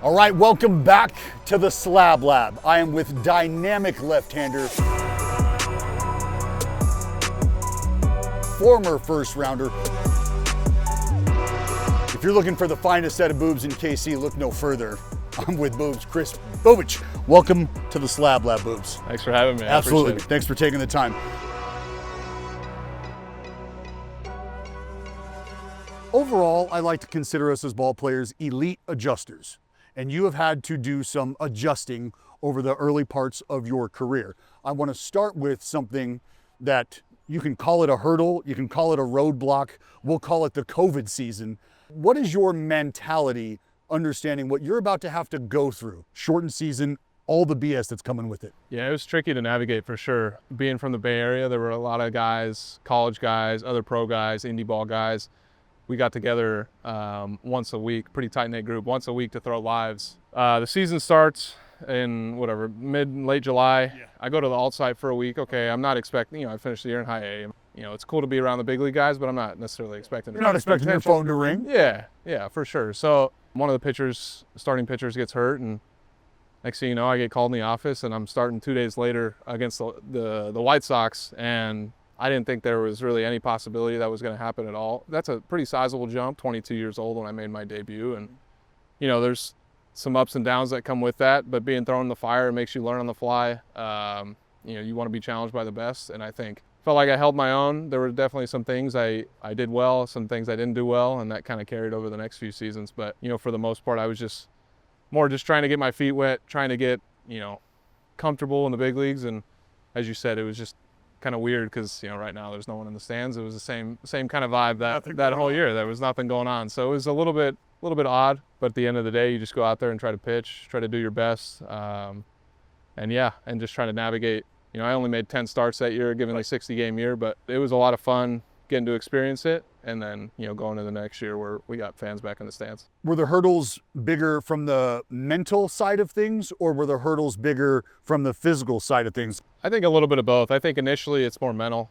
All right, welcome back to the Slab Lab. I am with dynamic left-hander, former first rounder. If you're looking for the finest set of boobs in KC, look no further. I'm with Boobs, Kris Bubic. Welcome to the Slab Lab, Boobs. Thanks for having me. Absolutely. Thanks for taking the time. Overall, I like to consider us as ball players elite adjusters. And you have had to do some adjusting over the early parts of your career. I want to start with something that you can call it a hurdle, you can call it a roadblock, we'll call it the COVID season. What is your mentality understanding what you're about to have to go through? Shortened season, all the BS that's coming with it. Yeah, it was tricky to navigate for sure. Being from the Bay Area, there were a lot of guys, college guys, other pro guys, indie ball guys. We got together once a week, pretty tight-knit group, once a week to throw lives. The season starts in late July. Yeah. I go to the alt site for a week. Okay, I'm not expecting, I finished the year in high A. It's cool to be around the big league guys, but I'm not necessarily expecting. You're not expecting your phone to ring? Yeah, for sure. So one of the starting pitchers gets hurt, and next thing you know, I get called in the office, and I'm starting 2 days later against the White Sox, and I didn't think there was really any possibility that was going to happen at all. That's a pretty sizable jump, 22 years old when I made my debut. And, there's some ups and downs that come with that, but being thrown in the fire makes you learn on the fly. You want to be challenged by the best. And I felt like I held my own. There were definitely some things I did well, some things I didn't do well, and that kind of carried over the next few seasons. But, for the most part, I was just trying to get my feet wet, trying to get, comfortable in the big leagues. And as you said, it was just kind of weird because right now there's no one in the stands. It was the same kind of vibe that whole year. There was nothing going on, so it was a little bit odd. But at the end of the day, you just go out there and try to pitch, try to do your best, and just try to navigate. I only made 10 starts that year, given the 60-game year, but it was a lot of fun getting to experience it. And then, going into the next year where we got fans back in the stands. Were the hurdles bigger from the mental side of things, or were the hurdles bigger from the physical side of things? I think a little bit of both. I think initially it's more mental,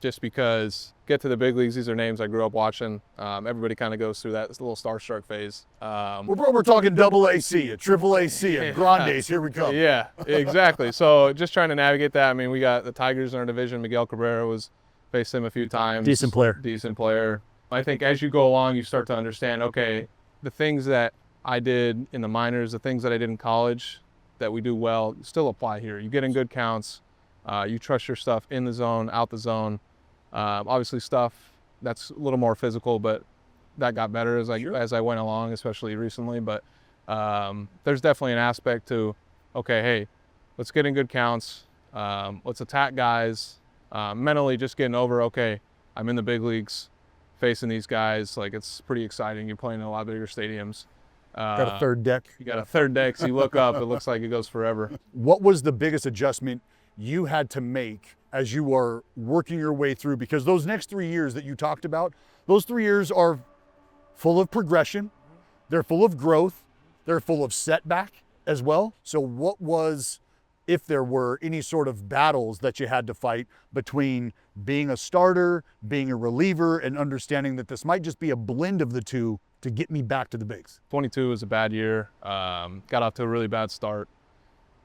just because get to the big leagues, these are names I grew up watching. Everybody kind of goes through that little starstruck phase. We're talking double AC, a triple AC, a Grandes, here we go. Yeah, exactly. So just trying to navigate that. We got the Tigers in our division. Miguel Cabrera faced him a few times. Decent player. I think as you go along, you start to understand, okay, the things that I did in the minors, the things that I did in college that we do well still apply here. You get in good counts. You trust your stuff in the zone, out the zone. Obviously stuff that's a little more physical, but that got better as I went along, especially recently. But there's definitely an aspect to, okay, hey, let's get in good counts. Let's attack guys. Mentally just getting over, okay, I'm in the big leagues facing these guys. It's pretty exciting. You're playing in a lot bigger stadiums. Got a third deck. You got a third deck, so you look up, it looks like it goes forever. What was the biggest adjustment you had to make as you are working your way through? Because those next 3 years that you talked about, those 3 years are full of progression. They're full of growth. They're full of setback as well. So what was, if there were any sort of battles that you had to fight between being a starter, being a reliever, and understanding that this might just be a blend of the two to get me back to the bigs? 22 was a bad year. Got off to a really bad start.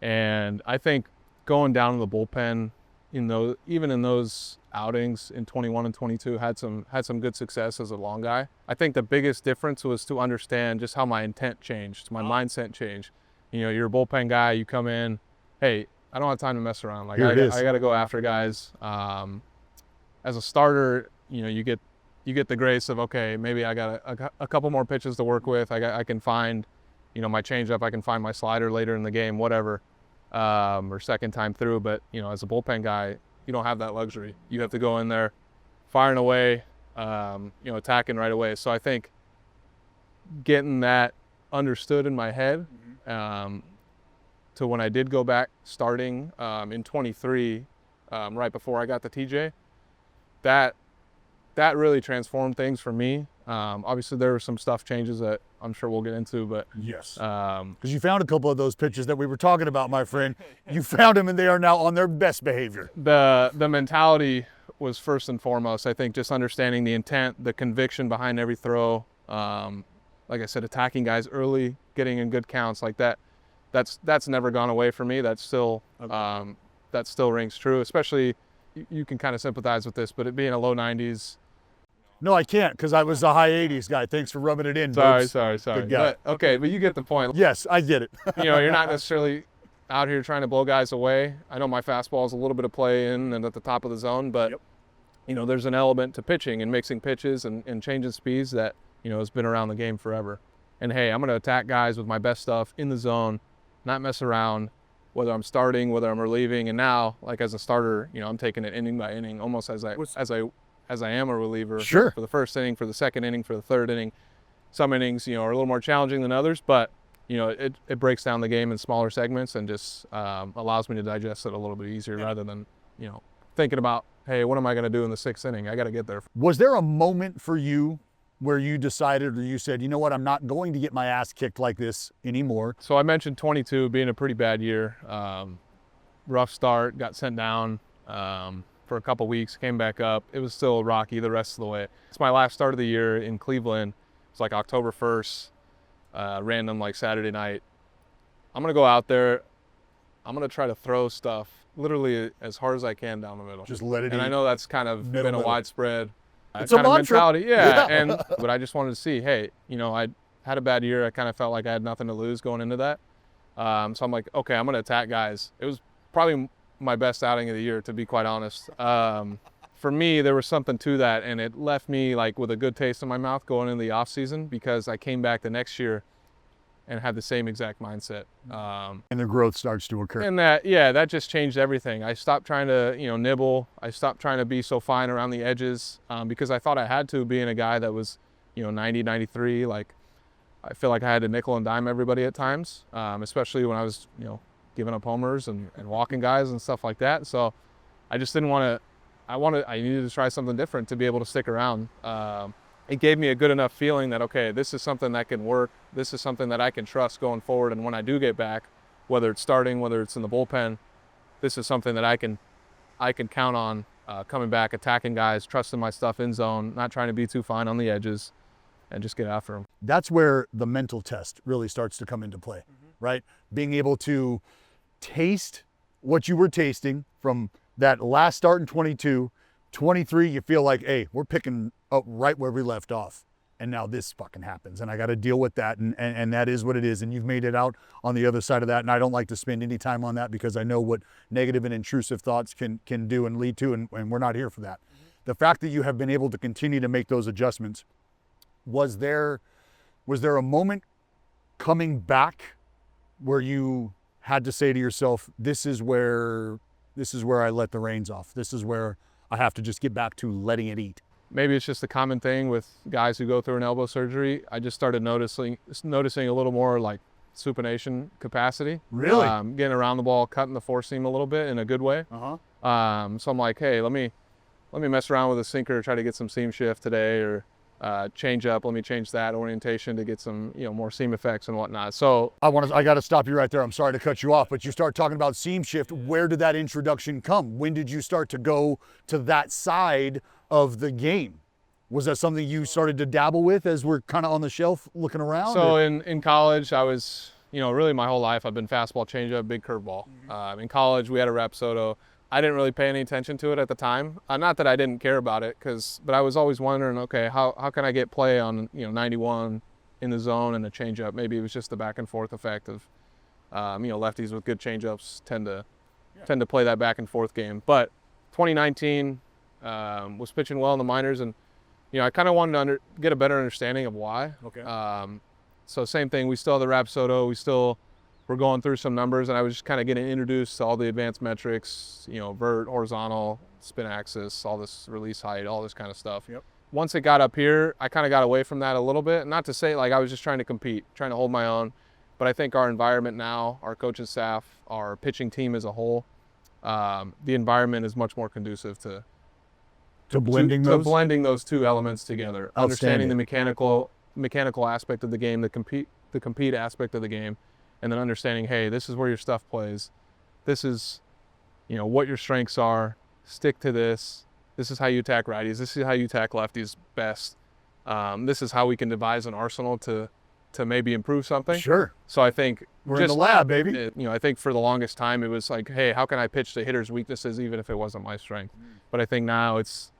And I think going down to the bullpen, even in those outings in 21 and 22, had some good success as a long guy. I think the biggest difference was to understand just how my intent changed, my mindset changed. You're a bullpen guy, you come in, hey, I don't have time to mess around. I got to go after guys. As a starter, you get the grace of, okay, maybe I got a couple more pitches to work with. I can find, my changeup. I can find my slider later in the game, whatever, or second time through. But as a bullpen guy, you don't have that luxury. You have to go in there, firing away, attacking right away. So I think getting that understood in my head. To when I did go back starting in 23, right before I got the TJ, that really transformed things for me. Obviously, there were some stuff changes that I'm sure we'll get into, but yes, because you found a couple of those pitches that we were talking about, my friend. You found them, and they are now on their best behavior. The mentality was first and foremost. I think just understanding the intent, the conviction behind every throw. like I said, attacking guys early, getting in good counts like that. That's never gone away for me. That's still that still rings true. Especially, you can kind of sympathize with this, but it being a low 90s. No, I can't because I was a high 80s guy. Thanks for rubbing it in. Sorry. Good guy. But, okay, but you get the point. Yes, I get it. You're not necessarily out here trying to blow guys away. I know my fastball is a little bit of play in and at the top of the zone, but there's an element to pitching and mixing pitches and changing speeds that has been around the game forever. And hey, I'm going to attack guys with my best stuff in the zone, not mess around, whether I'm starting, whether I'm relieving. And now, like as a starter, I'm taking it inning by inning, almost as I am a reliever. Sure. For the first inning, for the second inning, for the third inning. Some innings, are a little more challenging than others, but it breaks down the game in smaller segments and just allows me to digest it a little bit easier rather than thinking about, hey, what am I going to do in the sixth inning? I got to get there. Was there a moment for you where you decided or you said, you know what, I'm not going to get my ass kicked like this anymore? So I mentioned 22 being a pretty bad year. Rough start, got sent down for a couple weeks, came back up. It was still rocky the rest of the way. It's my last start of the year in Cleveland. It's like October 1st, random like Saturday night. I'm going to go out there. I'm going to try to throw stuff literally as hard as I can down the middle. Just let it And I know that's kind of been a widespread it's kind a of mantra. mentality. Yeah. But I just wanted to see, hey, I had a bad year. I kind of felt like I had nothing to lose going into that. So I'm like, okay, I'm going to attack guys. It was probably my best outing of the year, to be quite honest. For me, there was something to that, and it left me like with a good taste in my mouth going into the off season because I came back the next year and had the same exact mindset. And the growth starts to occur. And that just changed everything. I stopped trying to, nibble. I stopped trying to be so fine around the edges because I thought I had to, being a guy that was, 90, 93. Like, I feel like I had to nickel and dime everybody at times, especially when I was, giving up homers and walking guys and stuff like that. So I just didn't want to. I needed to try something different to be able to stick around. It gave me a good enough feeling that, okay, this is something that can work. This is something that I can trust going forward. And when I do get back, whether it's starting, whether it's in the bullpen, this is something that I can count on coming back, attacking guys, trusting my stuff in zone, not trying to be too fine on the edges, and just get after them. That's where the mental test really starts to come into play, right? Being able to taste what you were tasting from that last start in 22, 23, you feel like, hey, we're picking up right where we left off. And now this fucking happens. And I got to deal with that. And that is what it is. And you've made it out on the other side of that. And I don't like to spend any time on that because I know what negative and intrusive thoughts can do and lead to. And we're not here for that. The fact that you have been able to continue to make those adjustments, was there a moment coming back where you had to say to yourself, this is where I let the reins off. This is where I have to just get back to letting it eat. Maybe it's just a common thing with guys who go through an elbow surgery. I just started noticing a little more like supination capacity. Really? Getting around the ball, cutting the four seam a little bit in a good way. Uh-huh. So I'm like, hey, let me mess around with a sinker, try to get some seam shift today, or change up. Let me change that orientation to get some, more seam effects and whatnot. So I got to stop you right there. I'm sorry to cut you off, but you start talking about seam shift. Where did that introduction come? When did you start to go to that side of the game? Was that something you started to dabble with as we're kind of on the shelf looking around? So in college, I was, really my whole life, I've been fastball, changeup, big curveball. In college, we had a Rapsodo. I didn't really pay any attention to it at the time. Not that I didn't care about it, but I was always wondering, okay, how can I get play on 91 in the zone and a changeup? Maybe it was just the back and forth effect of, lefties with good changeups tend to play that back and forth game. But 2019 was pitching well in the minors, and I kind of wanted to get a better understanding of why. Okay. So same thing. We still have the Rapsodo. We're going through some numbers, and I was just kind of getting introduced to all the advanced metrics, vert, horizontal, spin axis, all this release height, all this kind of stuff. Yep. Once it got up here, I kind of got away from that a little bit. Not to say like I was just trying to compete, trying to hold my own, but I think our environment now, our coaching staff, our pitching team as a whole, the environment is much more conducive to blending those two elements together. Understanding the mechanical aspect of the game, the compete aspect of the game. And then understanding, hey, this is where your stuff plays. This is, what your strengths are. Stick to this. This is how you attack righties. This is how you attack lefties best. This is how we can devise an arsenal to to maybe improve something. Sure. So I think We're in the lab, baby. I think for the longest time it was like, hey, how can I pitch to hitters' weaknesses even if it wasn't my strength? But I think now it's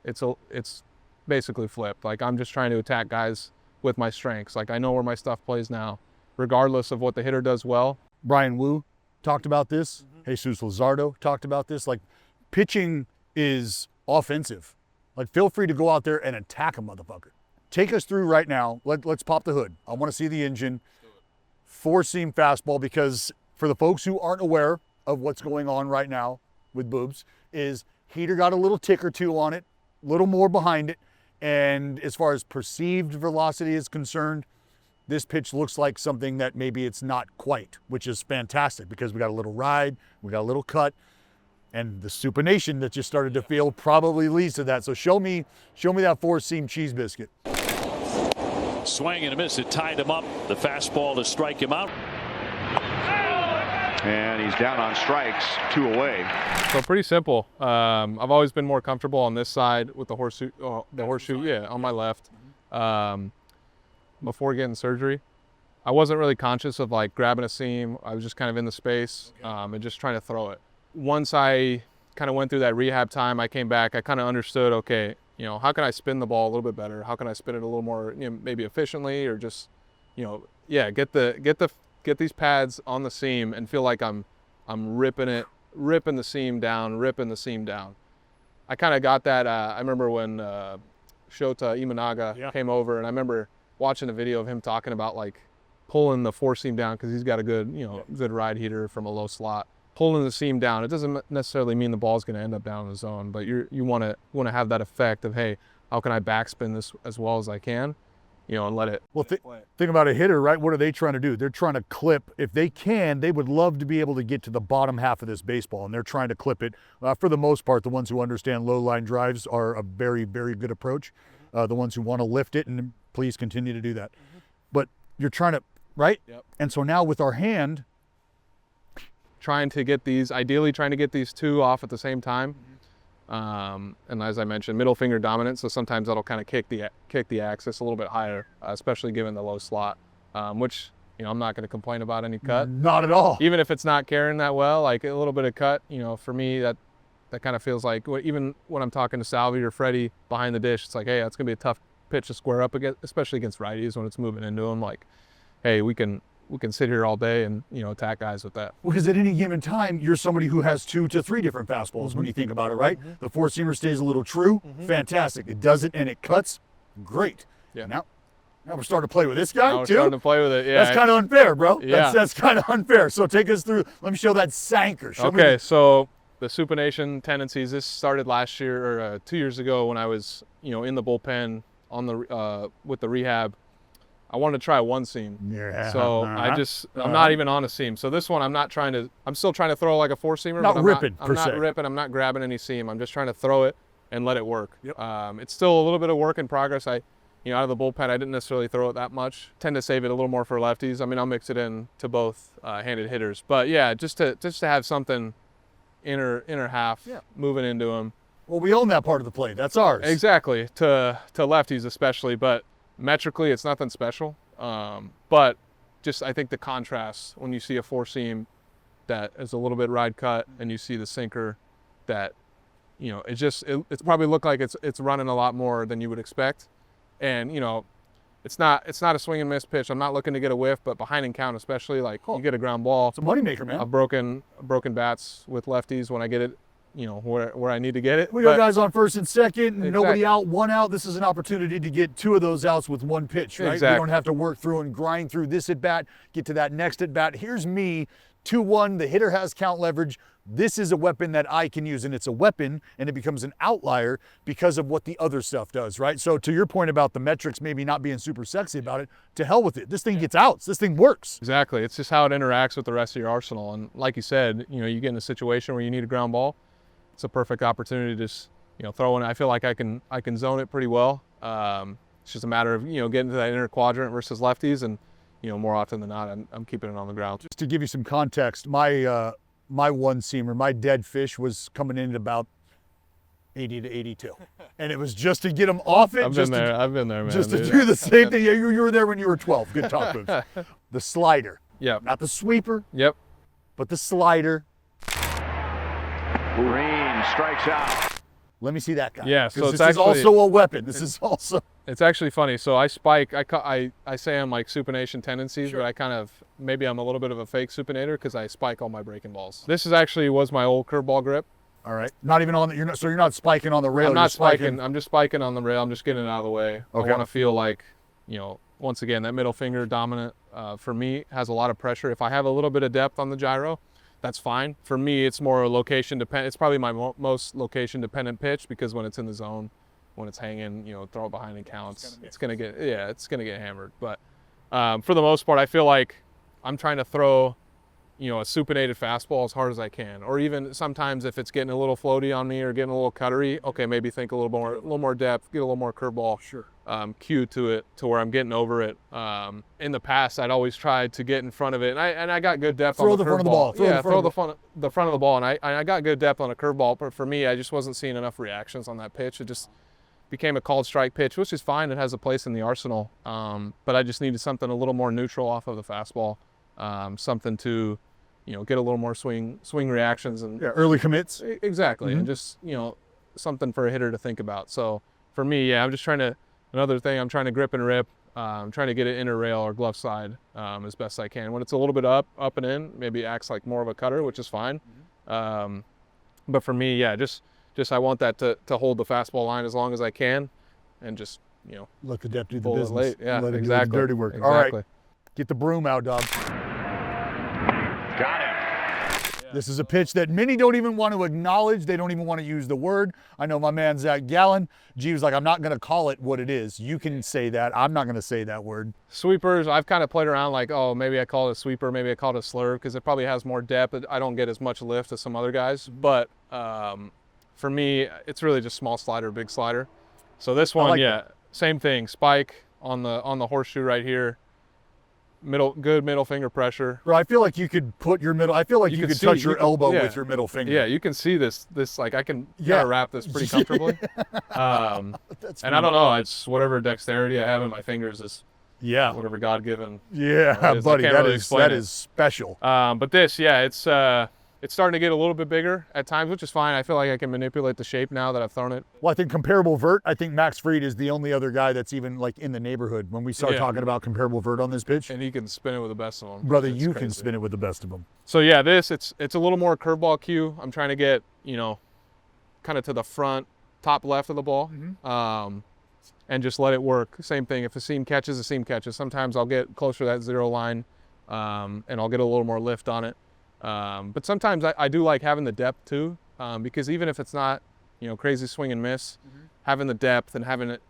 basically flipped. Like I'm just trying to attack guys with my strengths. Like I know where my stuff plays now, regardless of what the hitter does well. Brian Wu talked about this. Jesus Luzardo talked about this. Like pitching is offensive. Like feel free to go out there and attack a motherfucker. Take us through right now. Let's pop the hood. I want to see the engine. Four-seam fastball, because for the folks who aren't aware of what's going on right now with Boobs, is heater got a little tick or two on it, a little more behind it. And as far as perceived velocity is concerned, this pitch looks like something that maybe it's not quite, which is fantastic because we got a little ride, we got a little cut, and the supination that you started to feel probably leads to that. So show me that four-seam cheese biscuit. Swing and a miss. It tied him up. The fastball to strike him out. And he's down on strikes, 2 away. So pretty simple. I've always been more comfortable on this side with the horseshoe, on my left. Before getting surgery, I wasn't really conscious of like grabbing a seam. I was just kind of in the space and just trying to throw it. Once I kind of went through that rehab time, I came back, I kind of understood, okay, how can I spin the ball a little bit better? How can I spin it a little more, maybe efficiently, or just, get these pads on the seam and feel like I'm ripping the seam down. I kind of got that. I remember when Shota Imanaga came over, and I remember watching a video of him talking about like pulling the four seam down because he's got a good, good ride heater from a low slot. Pulling the seam down, it doesn't necessarily mean the ball's going to end up down in the zone, but you want to have that effect of, hey, how can I backspin this as well as I can, and let it. Well, think about a hitter, right? What are they trying to do? They're trying to clip. If they can, they would love to be able to get to the bottom half of this baseball, and they're trying to clip it. For the most part, the ones who understand low line drives are a very, very good approach. The ones who want to lift it, and please continue to do that. But you're trying to, right? Yep. And so now with our hand, ideally trying to get these two off at the same time. And as I mentioned, middle finger dominant, so sometimes that'll kind of kick the axis a little bit higher, especially given the low slot, which I'm not going to complain about any cut. Not at all. Even if it's not carrying that well, like a little bit of cut, for me that kind of feels like, even when I'm talking to Salvi or Freddie behind the dish, it's like, hey, that's going to be a tough pitch to square up against, especially against righties when it's moving into them. Like, hey, we can sit here all day and attack guys with that. Because at any given time, you're somebody who has 2 to 3 different fastballs when you think about it, right? The four-seamer stays a little true, fantastic. It doesn't and it cuts, great. Yeah. Now we're starting to play with this guy Now we're too. starting to play with it. Yeah. That's kind of unfair, bro. Yeah. That's kind of unfair. So take us through. Let me show that sanker. Okay, so the supination tendencies. This started last year or 2 years ago when I was in the bullpen on the with the rehab. I wanted to try one seam. Yeah. So I'm not even on a seam. So this one, I'm still trying to throw like a four-seamer. Not but ripping, I'm not ripping, I'm not grabbing any seam. I'm just trying to throw it and let it work. Yep. It's still a little bit of work in progress. Out of the bullpen, I didn't necessarily throw it that much. Tend to save it a little more for lefties. I mean, I'll mix it in to both handed hitters. But yeah, just to have something inner half moving into them. Well, we own that part of the play. That's ours. Exactly, to lefties especially, but metrically it's nothing special. But just I think the contrast when you see a four seam that is a little bit ride cut and you see the sinker that it's probably look like it's running a lot more than you would expect. And it's not a swing and miss pitch. I'm not looking to get a whiff, but behind and count especially, like you get a ground ball. It's a moneymaker, man. I've broken bats with lefties when I get it where I need to get it. We got guys on first and second, Exactly. Nobody out, one out. This is an opportunity to get 2 of those outs with one pitch, right? Exactly. We don't have to work through and grind through this at bat, get to that next at bat. Here's me, 2-1, the hitter has count leverage. This is a weapon that I can use, and it's a weapon, and it becomes an outlier because of what the other stuff does, right? So to your point about the metrics maybe not being super sexy about it, to hell with it. This thing gets outs. This thing works. Exactly. It's just how it interacts with the rest of your arsenal. And like you said, you get in a situation where you need a ground ball. It's a perfect opportunity to just, throw in. I feel like I can zone it pretty well. It's just a matter of, getting to that inner quadrant versus lefties, and, more often than not, I'm keeping it on the ground. Just to give you some context, my one-seamer, my dead fish was coming in at about 80 to 82. And it was just to get them off it. I've been there, man. Just to dude. do the same thing. Yeah, you were there when you were 12. Good talk, Boots. The slider. Yep. Not the sweeper, Yep. but the slider. Green strikes out. Let me see that guy. Yeah, so 'Cause it's this is actually- also a weapon. This is also. It's actually funny. So I spike. I say I'm like supination tendencies, Sure. but I kind of maybe I'm a little bit of a fake supinator because I spike all my breaking balls. This was my old curveball grip. All right. Not even on the, you're not spiking on the rail. I'm not you're spiking. I'm just spiking on the rail. I'm just getting it out of the way. Okay. I want to feel like, once again, that middle finger dominant for me has a lot of pressure. If I have a little bit of depth on the gyro, that's fine. For me, it's more location dependent. It's probably my most location dependent pitch because when it's in the zone, when it's hanging, throw it behind and counts. It's gonna get hammered. But for the most part, I feel like I'm trying to throw, a supinated fastball as hard as I can. Or even sometimes if it's getting a little floaty on me or getting a little cuttery, okay, maybe think a little more depth, get a little more curveball. Sure. Cue to it to where I'm getting over it. In the past, I'd always tried to get in front of it, and I got good depth on the front of the ball. Throw the front of the ball, and I got good depth on a curveball. But for me, I just wasn't seeing enough reactions on that pitch. It just became a called strike pitch, which is fine. It has a place in the arsenal. But I just needed something a little more neutral off of the fastball, something to, get a little more swing reactions and Early commits. exactly, and just something for a hitter to think about. So for me, I'm just trying to. Another thing, I'm trying to grip and rip. I'm trying to get it inner rail or glove side as best I can. When it's a little bit up and in, maybe it acts like more of a cutter, which is fine. But for me, just I want that to hold the fastball line as long as I can, and just Let the depth do the pull it business. late. Yeah, Let it exactly. do the dirty work. Exactly. All right. Get the broom out, dog. Got him. This is a pitch that many don't even want to acknowledge. They don't even want to use the word. I know my man Zach Gallen. G was like, I'm not going to call it what it is. You can say that. I'm not going to say that word. Sweepers, I've kind of played around like, oh, maybe I call it a sweeper, maybe I call it a slurve because it probably has more depth. I don't get as much lift as some other guys, but for me, it's really just small slider, big slider. So this one, same thing. Spike on the horseshoe right here. Good middle finger pressure. Bro, I feel like you could put your middle. I feel like you could touch your elbow with your middle finger. Yeah, you can see this like I can kind of wrap this pretty comfortably. And I don't know, it's whatever dexterity I have in my fingers is whatever God-given. Yeah, buddy, really that is special. But this, it's starting to get a little bit bigger at times, which is fine. I feel like I can manipulate the shape now that I've thrown it. Well, I think comparable vert, I think Max Fried is the only other guy that's even like in the neighborhood when we start talking about comparable vert on this pitch. And he can spin it with the best of them. Brother, you can spin it with the best of them. So it's a little more curveball cue. I'm trying to get, kind of to the front, top left of the ball, and just let it work. Same thing. If a seam catches, a seam catches. Sometimes I'll get closer to that zero line, and I'll get a little more lift on it. But sometimes I do like having the depth too, because even if it's not, crazy swing and miss, having the depth and having it,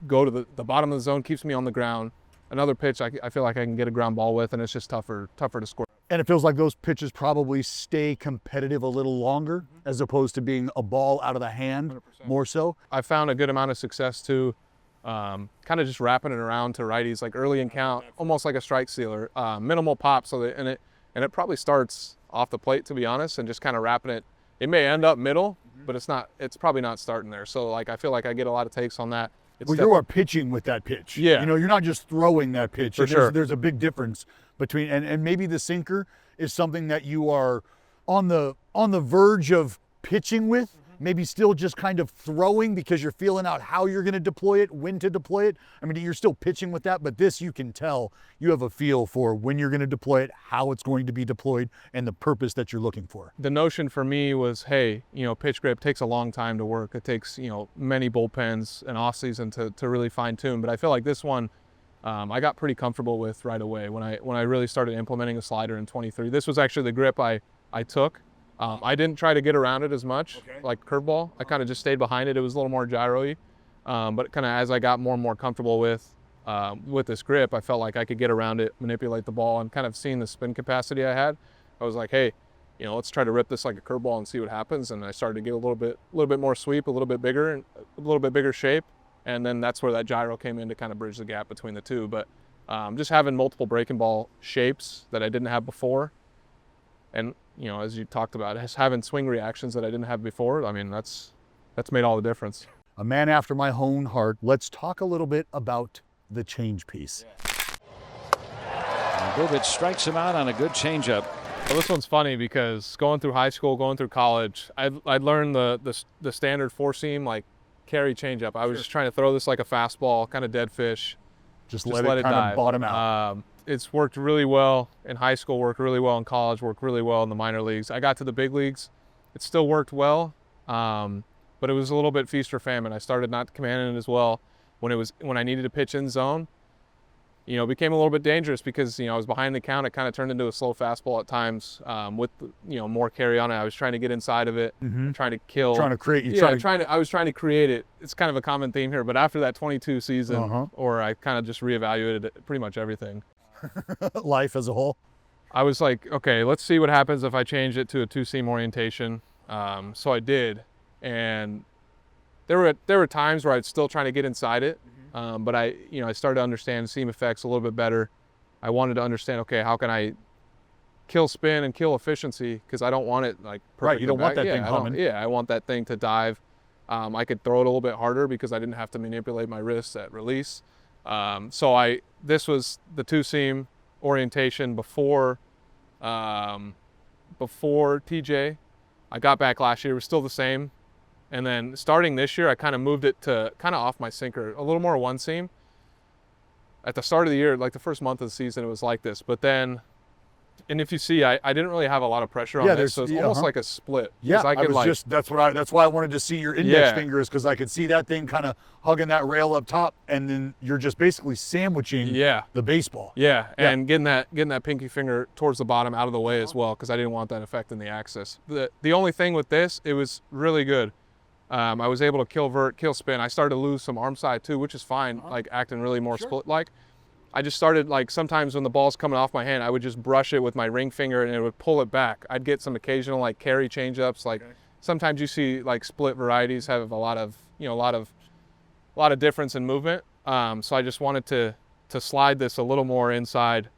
go to the bottom of the zone keeps me on the ground. Another pitch I feel like I can get a ground ball with, and it's just tougher to score. And it feels like those pitches probably stay competitive a little longer as opposed to being a ball out of the hand 100%. more so. I found a good amount of success too, kind of just wrapping it around to righties, like early in count, almost like a strike sealer, minimal pop. And it probably starts off the plate, to be honest, and just kind of wrapping it. It may end up middle, but it's probably not starting there. So like I feel like I get a lot of takes on that. Well, you are pitching with that pitch. Yeah. You're not just throwing that pitch. For sure. There's a big difference between, and maybe the sinker is something that you are on the verge of pitching with, maybe still just kind of throwing because you're feeling out how you're going to deploy it, when to deploy it. I mean, you're still pitching with that, but this you can tell you have a feel for when you're going to deploy it, how it's going to be deployed, and the purpose that you're looking for. The notion for me was, hey, pitch grip takes a long time to work. It takes, many bullpens and off season to really fine tune. But I feel like this one, I got pretty comfortable with right away when I really started implementing a slider in 23. This was actually the grip I took. I didn't try to get around it as much, like curveball. I kind of just stayed behind it. It was a little more gyro-y. But kind of as I got more and more comfortable with this grip, I felt like I could get around it, manipulate the ball, and kind of seeing the spin capacity I had. I was like, hey, let's try to rip this like a curveball and see what happens. And I started to get a little bit more sweep, a little bit bigger, and a little bit bigger shape. And then that's where that gyro came in to kind of bridge the gap between the two. But just having multiple breaking ball shapes that I didn't have before, And, as you talked about, having swing reactions that I didn't have before, I mean, that's made all the difference. A man after my own heart. Let's talk a little bit about the change piece. Bubic strikes him out on a good changeup. Well, this one's funny because going through high school, going through college, I'd learned the standard four-seam, like, carry changeup. I was just trying to throw this like a fastball, kind of dead fish. Just let it kind dive. of bottom out. It's worked really well in high school, worked really well in college, worked really well in the minor leagues. I got to the big leagues. It still worked well, but it was a little bit feast or famine. I started not commanding it as well when I needed to pitch in zone. It became a little bit dangerous because, I was behind the count. It kind of turned into a slow fastball at times with, more carry on it. I was trying to get inside of it, trying to kill. Trying to create. I was trying to create it. It's kind of a common theme here. But after that 22 season, or I kind of just reevaluated pretty much everything. Life as a whole. I was like, okay, let's see what happens if I change it to a two-seam orientation. So I did. And there were times where I'd still trying to get inside it. But I started to understand seam effects a little bit better. I wanted to understand, okay, how can I kill spin and kill efficiency? Because I don't want it like perfect. Right, you don't want that thing humming. I want that thing to dive. I could throw it a little bit harder because I didn't have to manipulate my wrists at release. This was the two-seam orientation before TJ. I got back last year, it was still the same. And then starting this year, I kind of moved it to kind of off my sinker, a little more one seam. At the start of the year, like the first month of the season, it was like this. But then, and if you see, I didn't really have a lot of pressure on this, so it's almost like a split. Yeah, that's why I wanted to see your index fingers, because I could see that thing kind of hugging that rail up top, and then you're just basically sandwiching the baseball. Yeah, and getting that pinky finger towards the bottom out of the way as well, because I didn't want that effect in the axis. The only thing with this, it was really good. I was able to kill vert, kill spin. I started to lose some arm side too, which is fine, like acting really more split-like. I just started, like, sometimes when the ball's coming off my hand, I would just brush it with my ring finger and it would pull it back. I'd get some occasional, like, carry change-ups. Like, sometimes you see, like, split varieties have a lot of difference in movement. So I just wanted to slide this a little more inside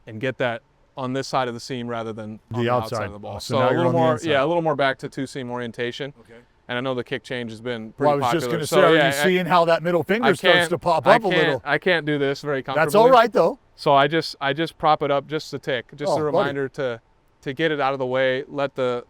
and get that on this side of the seam rather than on the outside of the ball. So now a little more, a little more back to two-seam orientation. Okay. And I know the kick change has been pretty popular. I was just going to say, are you seeing how that middle finger starts to pop up a little? I can't do this very comfortably. That's all right, though. So I just prop it up just a tick, just a reminder to get it out of the way, let the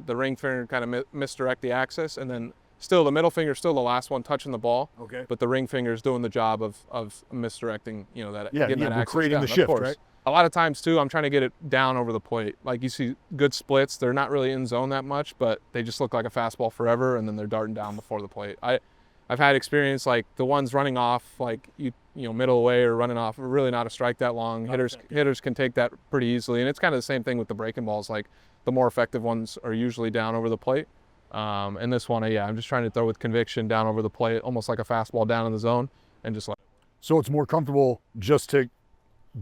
ring finger kind of misdirect the axis, and then still the middle finger is still the last one touching the ball. Okay. But the ring finger is doing the job of misdirecting, getting that axis creating down, the shift, right? A lot of times too, I'm trying to get it down over the plate. Like, you see good splits, they're not really in zone that much, but they just look like a fastball forever, and then they're darting down before the plate. I've had experience, like the ones running off, like middle away or running off, really not a strike that long. Hitters can take that pretty easily, and it's kind of the same thing with the breaking balls. Like, the more effective ones are usually down over the plate. And this one, I'm just trying to throw with conviction down over the plate, almost like a fastball down in the zone, and just like. So it's more comfortable just to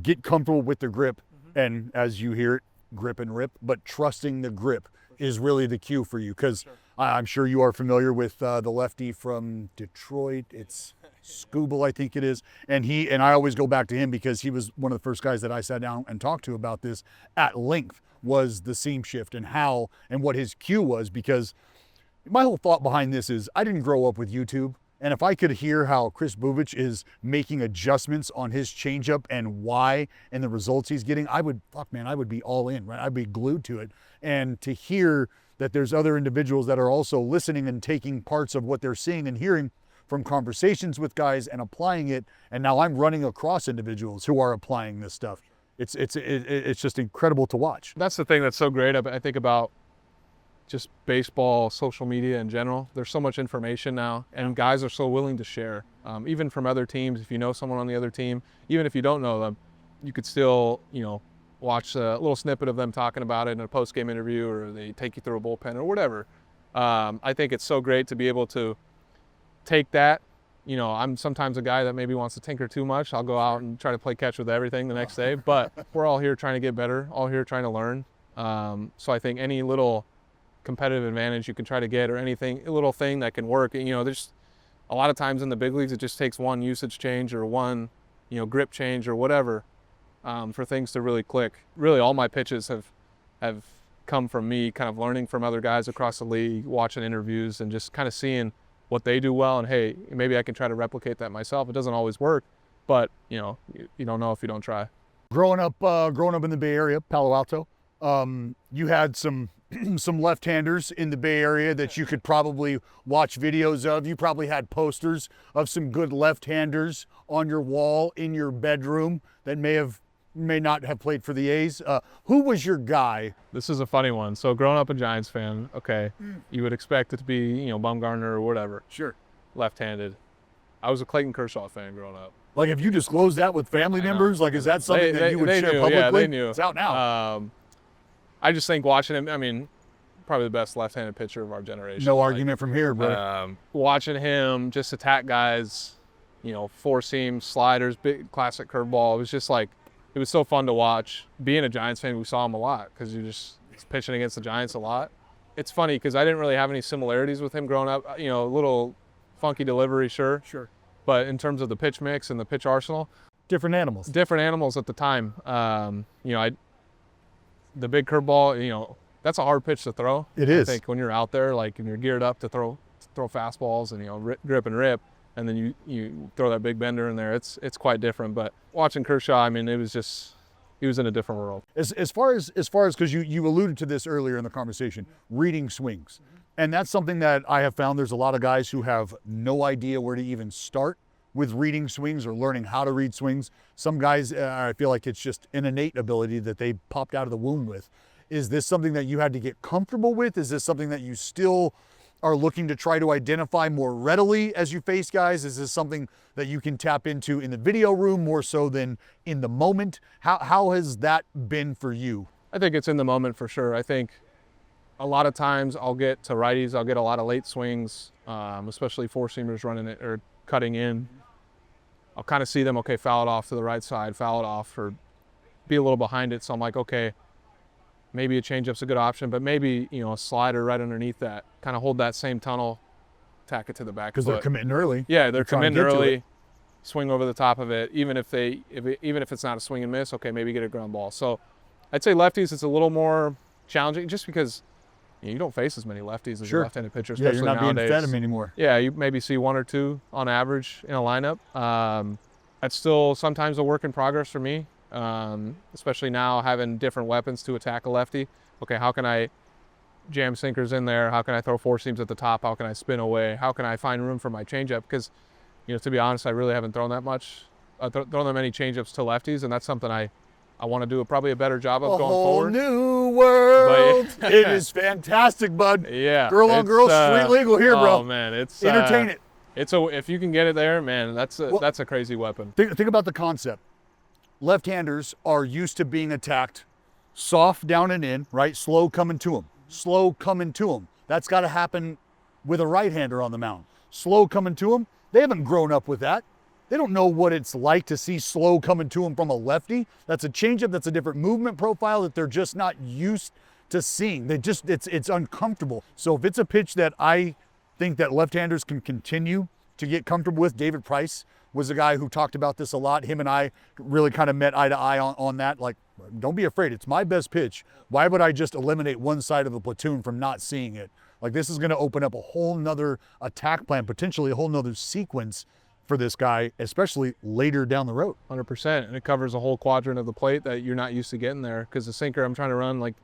get comfortable with the grip, and as you hear it, grip and rip, but trusting the grip is really the cue for you, because I'm sure you are familiar with the lefty from Detroit. It's Scooble, I think it is, and I always go back to him because he was one of the first guys that I sat down and talked to about this at length, was the seam shift and how and what his cue was, because my whole thought behind this is I didn't grow up with YouTube. And if I could hear how Kris Bubic is making adjustments on his changeup and why and the results he's getting, I would be all in, right? I'd be glued to it. And to hear that there's other individuals that are also listening and taking parts of what they're seeing and hearing from conversations with guys and applying it, and now I'm running across individuals who are applying this stuff. It's just incredible to watch. That's the thing that's so great, I think, about just baseball, social media in general. There's so much information now, and guys are so willing to share. Even from other teams, if you know someone on the other team, even if you don't know them, you could still, watch a little snippet of them talking about it in a post-game interview, or they take you through a bullpen or whatever. I think it's so great to be able to take that. I'm sometimes a guy that maybe wants to tinker too much. I'll go out and try to play catch with everything the next day, but we're all here trying to get better, all here trying to learn. So I think any little competitive advantage you can try to get, or anything, a little thing that can work. There's a lot of times in the big leagues, it just takes one usage change or one, grip change or whatever, for things to really click. Really, all my pitches have have come from me kind of learning from other guys across the league, watching interviews, and just kind of seeing what they do well. And hey, maybe I can try to replicate that myself. It doesn't always work, but you don't know if you don't try. Growing up in the Bay Area, Palo Alto, you had some left-handers in the Bay Area that you could probably watch videos of. You probably had posters of some good left-handers on your wall in your bedroom that may not have played for the A's. Who was your guy? This is a funny one. So growing up a Giants fan, okay, you would expect it to be, Bumgarner or whatever. Sure. Left-handed. I was a Clayton Kershaw fan growing up. Like, have you disclosed that with family members? Like, is that something that you would share knew, publicly? Yeah, they knew. It's out now. I just think watching him, I mean, probably the best left-handed pitcher of our generation. No argument from here, bro. Watching him just attack guys, four seams, sliders, big classic curveball. It was just like, it was so fun to watch. Being a Giants fan, we saw him a lot because he's pitching against the Giants a lot. It's funny because I didn't really have any similarities with him growing up. A little funky delivery, sure. Sure. But in terms of the pitch mix and the pitch arsenal, Different animals. different animals at the time. The big curveball, that's a hard pitch to throw. It is. I think when you're out there, like, and you're geared up to throw fastballs and grip and rip, and then you throw that big bender in there. It's quite different. But watching Kershaw, I mean, it was just, he was in a different world. As far as because you alluded to this earlier in the conversation, reading swings. And that's something that I have found. There's a lot of guys who have no idea where to even start with reading swings or learning how to read swings. Some guys, I feel like it's just an innate ability that they popped out of the womb with. Is this something that you had to get comfortable with? Is this something that you still are looking to try to identify more readily as you face guys? Is this something that you can tap into in the video room more so than in the moment? How has that been for you? I think it's in the moment for sure. I think a lot of times I'll get to righties, I'll get a lot of late swings, especially four-seamers running it or cutting in. I'll kind of see them, okay, foul it off to the right side, foul it off, or be a little behind it. So I'm like, okay, maybe a changeup's a good option, but maybe, a slider right underneath that, kind of hold that same tunnel, tack it to the back. Because they're committing early. Yeah, they're trying to committing get to early, it. swing over the top of it. Even if it's not a swing and miss, okay, maybe get a ground ball. So I'd say lefties, it's a little more challenging just because you don't face as many lefties as Sure. a left-handed pitcher, Yeah, especially you're not nowadays. being fed them anymore. Yeah, you maybe see one or two on average in a lineup. That's still sometimes a work in progress for me, especially now having different weapons to attack a lefty. Okay, how can I jam sinkers in there? How can I throw four seams at the top? How can I spin away? How can I find room for my changeup? Because, to be honest, I really haven't thrown that many changeups to lefties, and that's something I want to do probably a better job of going forward. A whole new world. But- It is fantastic, bud. Yeah. Girl on it's, girl, street legal here, bro. Oh man, it's Entertain it. If you can get it there, man, that's a crazy weapon. Think about the concept. Left-handers are used to being attacked soft down and in, right? Slow coming to them. Slow coming to them. That's got to happen with a right-hander on the mound. Slow coming to them. They haven't grown up with that. They don't know what it's like to see slow coming to them from a lefty. That's a changeup. That's a different movement profile that they're just not used to seeing. It's uncomfortable. So if it's a pitch that I think that left-handers can continue to get comfortable with, David Price was a guy who talked about this a lot. Him and I really kind of met eye to eye on that. Like, don't be afraid. It's my best pitch. Why would I just eliminate one side of the platoon from not seeing it? Like, this is going to open up a whole nother attack plan, potentially a whole nother sequence for this guy, especially later down the road. 100%, and it covers a whole quadrant of the plate that you're not used to getting there. Because the sinker, I'm trying to run like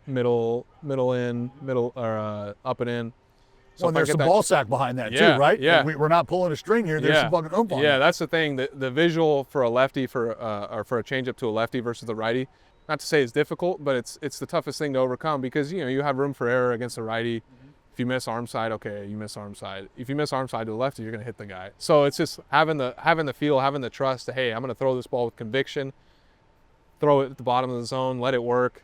middle in, or up and in. So and there's some ball sack behind that yeah, too, right? Yeah. Like we're not pulling a string here. There's some fucking oomph on Yeah, it. that's the thing. The visual for a lefty or for a changeup to a lefty versus the righty, not to say it's difficult, but it's the toughest thing to overcome because you have room for error against a righty. If you miss arm side, okay, you miss arm side. If you miss arm side to the lefty, you're gonna hit the guy. So it's just having the feel, having the trust that, hey, I'm gonna throw this ball with conviction, throw it at the bottom of the zone, let it work.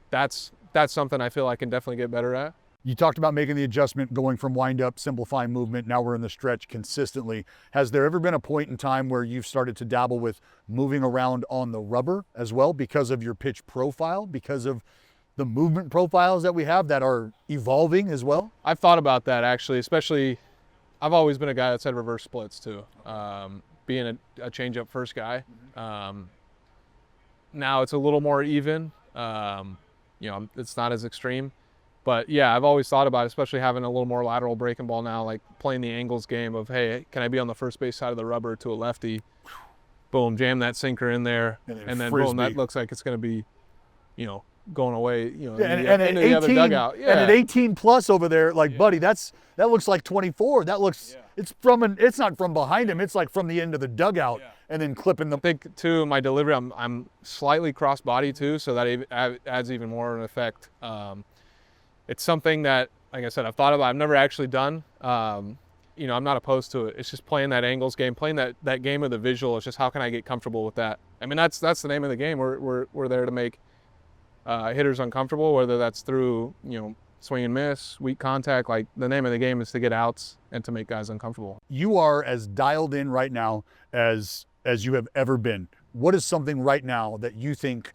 That's something I feel I can definitely get better at. You talked about making the adjustment, going from wind-up, simplifying movement. Now we're in the stretch consistently. Has there ever been a point in time where you've started to dabble with moving around on the rubber as well because of your pitch profile, because of the movement profiles that we have that are evolving as well? I've thought about that actually, especially I've always been a guy that's had reverse splits too. Being a changeup first guy. Now it's a little more even. it's not as extreme. But yeah, I've always thought about it, especially having a little more lateral breaking ball now, like playing the angles game of, hey, can I be on the first base side of the rubber to a lefty? Boom, jam that sinker in there, and then boom, that looks like it's going to be, going away, into the other dugout. Yeah. And at 18 plus over there, like, buddy, that looks like 24. That looks, it's not from behind him. It's like from the end of the dugout and then clipping the. I think too, my delivery, I'm slightly cross body too, so that adds even more of an effect. It's something that, like I said, I've thought about. I've never actually done. I'm not opposed to it. It's just playing that angles game, playing that game of the visual. It's just how can I get comfortable with that? I mean, that's the name of the game. We're there to make hitters uncomfortable, whether that's through swing and miss, weak contact. Like, the name of the game is to get outs and to make guys uncomfortable. You are as dialed in right now as you have ever been. What is something right now that you think,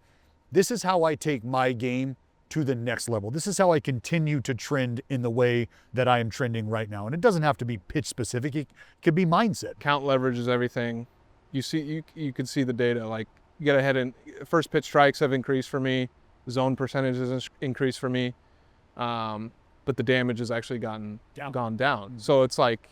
this is how I take my game to the next level? This is how I continue to trend in the way that I am trending right now. And it doesn't have to be pitch specific. It could be mindset. Count leverage is everything. You can see the data. Like, you get ahead and first pitch strikes have increased for me. Zone percentages has increased for me. But the damage has actually gone down. So it's like,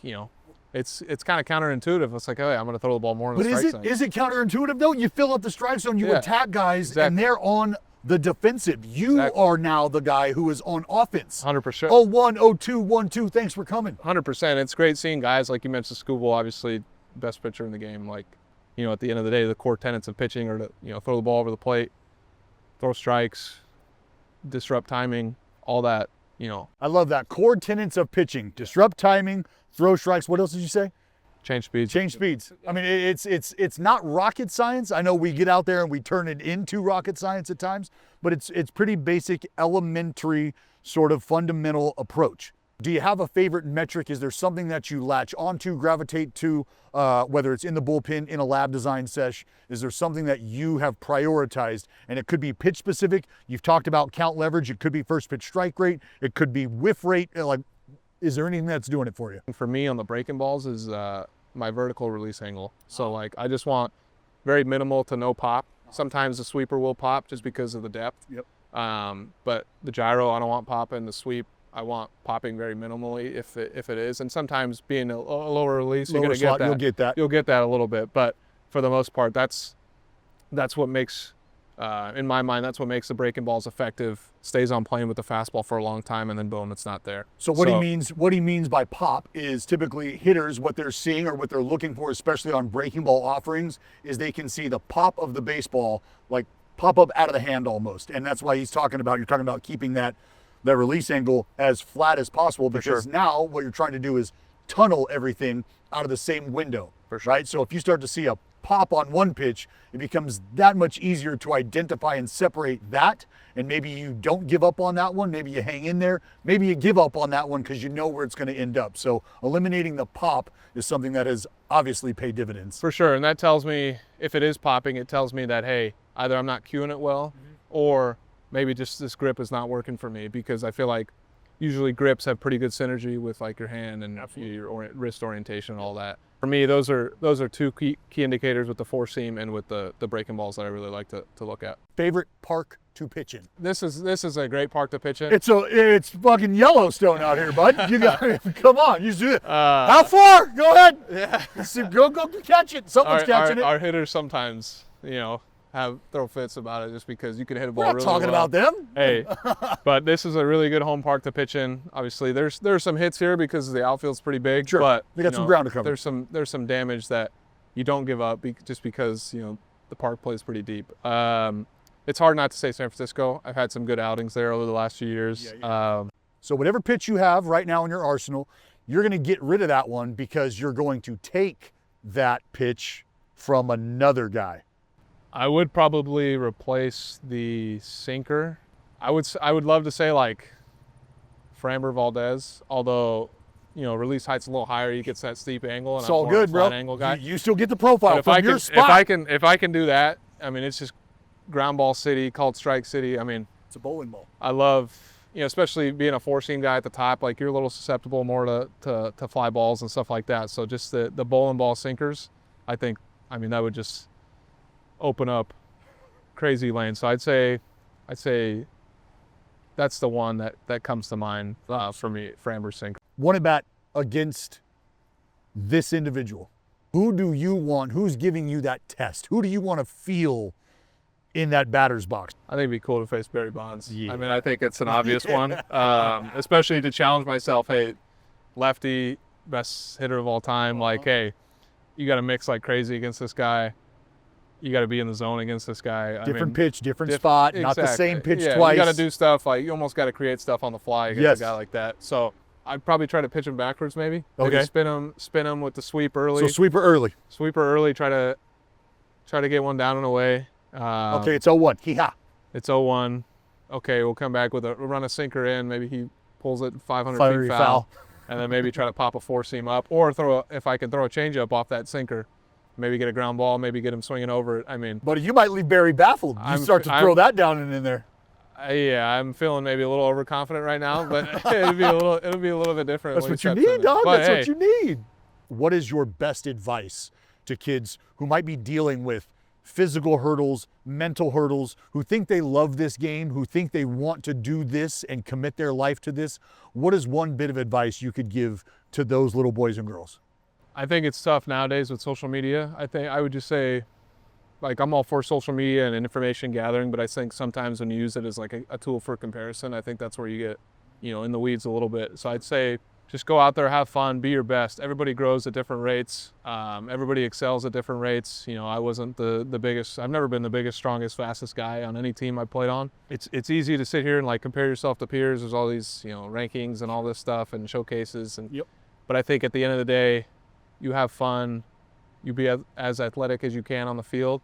it's kind of counterintuitive. It's like, oh yeah, I'm going to throw the ball more in the strike zone. But is it counterintuitive though? You fill up the strike zone, you attack guys, and they're on the defensive. You are now the guy who is on offense. 100%. 0-1, 0-2, 1-2. Thanks for coming. 100%. It's great seeing guys like you mentioned, Scooble, obviously best pitcher in the game. Like, at the end of the day, the core tenets of pitching are to throw the ball over the plate, throw strikes, disrupt timing, all that. I love that. Core tenets of pitching: disrupt timing, throw strikes. What else did you say? Change speeds. Change speeds. I mean, it's not rocket science. I know we get out there and we turn it into rocket science at times, but it's pretty basic, elementary, sort of fundamental approach. Do you have a favorite metric? Is there something that you latch onto, gravitate to, whether it's in the bullpen, in a lab design sesh? Is there something that you have prioritized? And it could be pitch specific. You've talked about count leverage. It could be first pitch strike rate. It could be whiff rate. Like, is there anything that's doing it for you? For me on the breaking balls is my vertical release angle. So like, I just want very minimal to no pop. Sometimes the sweeper will pop just because of the depth. Yep. But the gyro, I don't want popping. The sweep, I want popping very minimally if it is. And sometimes being a lower release, you're going to get that. You'll get that. You'll get that a little bit. But for the most part, that's what makes, in my mind, that's what makes the breaking balls effective. Stays on playing with the fastball for a long time, and then boom, it's not there. So what he means by pop is typically hitters, what they're seeing or what they're looking for, especially on breaking ball offerings, is they can see the pop of the baseball, like pop up out of the hand almost. And that's why you're talking about keeping that release angle as flat as possible, because now what you're trying to do is tunnel everything out of the same window, right? So if you start to see a pop on one pitch, it becomes that much easier to identify and separate that. And maybe you don't give up on that one. Maybe you hang in there. Maybe you give up on that one because you know where it's going to end up. So eliminating the pop is something that has obviously paid dividends. For sure. And that tells me, if it is popping, it tells me that, hey, either I'm not cueing it well, or maybe just this grip is not working for me, because I feel like usually grips have pretty good synergy with like your hand and your wrist orientation and all that. For me, those are two key indicators with the four seam and with the breaking balls that I really like to look at. Favorite park to pitch in? This is a great park to pitch in. It's fucking Yellowstone out here, bud. You got come on, you do it. How far? Go ahead. Yeah. Go catch it. Someone's catching it. Our hitters sometimes, have throw fits about it just because you can hit a ball We're not really talking well. about them. Hey, but this is a really good home park to pitch in. Obviously, there's some hits here because the outfield's pretty big. Sure, but they got some ground to cover. There's some damage that you don't give up just because the park plays pretty deep. It's hard not to say San Francisco. I've had some good outings there over the last few years. So whatever pitch you have right now in your arsenal, you're going to get rid of that one because you're going to take that pitch from another guy. I would probably replace the sinker. I would love to say like Framber Valdez, although release height's a little higher, he gets that steep angle, and it's all good, bro. Angle guy. You still get the profile from your spot. If I can do that, I mean, it's just ground ball city, called strike city. I mean, it's a bowling ball. I love, especially being a four seam guy at the top, like you're a little susceptible more to fly balls and stuff like that. So just the bowling ball sinkers, I mean that would just open up crazy lanes. So I'd say that's the one that comes to mind for me for Amber Sink. One at bat against this individual. Who do you want? Who's giving you that test? Who do you want to feel in that batter's box? I think it'd be cool to face Barry Bonds. Yeah. I mean, I think it's an obvious one, especially to challenge myself. Hey, lefty, best hitter of all time. Like, hey, you got to mix like crazy against this guy. You got to be in the zone against this guy. Different pitch, different spot, not the same pitch twice. You got to do stuff like you almost got to create stuff on the fly against a guy like that. So I'd probably try to pitch him backwards, maybe. Okay. Maybe spin him with the sweep early. So sweeper early. Sweeper early. Try to get one down and away. Okay, it's 0-1. Hee-ha. It's 0-1. Okay, we'll come back with we'll run a sinker in. Maybe he pulls it 500 feet foul. And then maybe try to pop a four-seam up, or if I can throw a changeup off that sinker, maybe get a ground ball, maybe get him swinging over it. I mean, but you might leave Barry baffled. You start to throw that down and in there. Yeah, I'm feeling maybe a little overconfident right now, but it'll be a little bit different. That's what you need, dog. That's what you need. What is your best advice to kids who might be dealing with physical hurdles, mental hurdles, who think they love this game, who think they want to do this and commit their life to this? What is one bit of advice you could give to those little boys and girls? I think it's tough nowadays with social media. I would just say, like, I'm all for social media and information gathering, but I think sometimes when you use it as like a tool for comparison, I think that's where you get, in the weeds a little bit. So I'd say just go out there, have fun, be your best. Everybody grows at different rates. Everybody excels at different rates. I wasn't the biggest. I've never been the biggest, strongest, fastest guy on any team I played on. It's easy to sit here and like compare yourself to peers. There's all these rankings and all this stuff and showcases. But I think at the end of the day, you have fun. You be as athletic as you can on the field.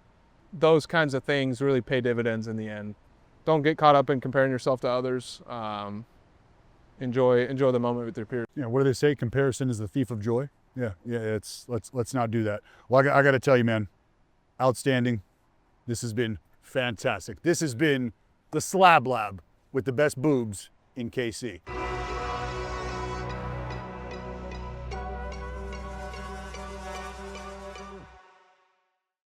Those kinds of things really pay dividends in the end. Don't get caught up in comparing yourself to others. Enjoy the moment with your peers. What do they say? Comparison is the thief of joy. Let's not do that. Well, I got to tell you, man, outstanding. This has been fantastic. This has been the Slab Lab with the best boobs in KC.